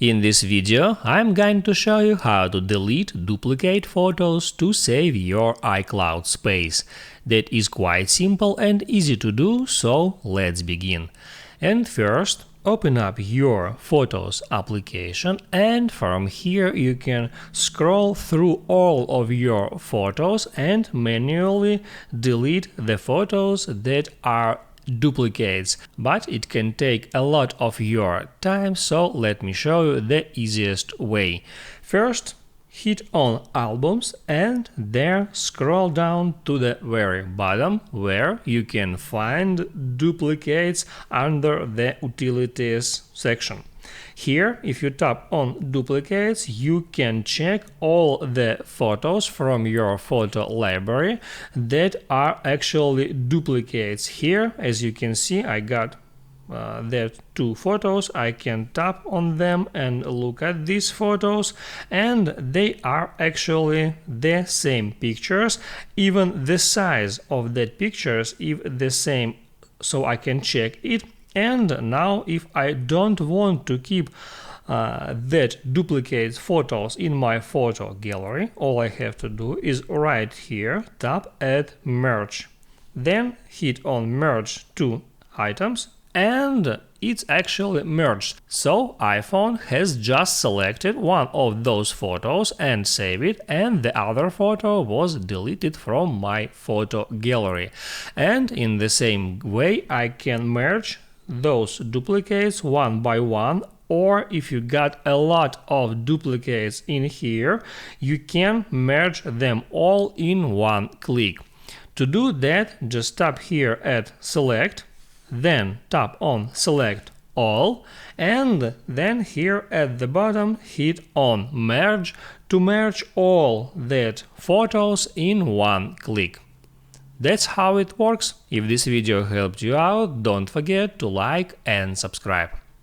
In this video, I'm going to show you how to delete duplicate photos to save your iCloud space. That is quite simple and easy to do, so let's begin. And first, open up your Photos application, and from here you can scroll through all of your photos and manually delete the photos that are duplicates, but it can take a lot of your time, so let me show you the easiest way. First, hit on Albums and there scroll down to the very bottom where you can find duplicates under the Utilities section. Here, if you tap on Duplicates, you can check all the photos from your photo library that are actually duplicates. Here, as you can see, I got there two photos. I can tap on them and look at these photos, and they are actually the same pictures. Even the size of that pictures is the same, so I can check it. And now, if I don't want to keep that duplicate photos in my photo gallery, all I have to do is right here tap at Merge. Then hit on Merge to Items, and it's actually merged. So iPhone has just selected one of those photos and saved it, and the other photo was deleted from my photo gallery. And in the same way, I can merge those duplicates one by one, or if you got a lot of duplicates in here, you can merge them all in one click. To do that, just tap here at Select, then tap on Select All, and then here at the bottom hit on Merge to merge all that photos in one click. That's how it works. If this video helped you out, don't forget to like and subscribe.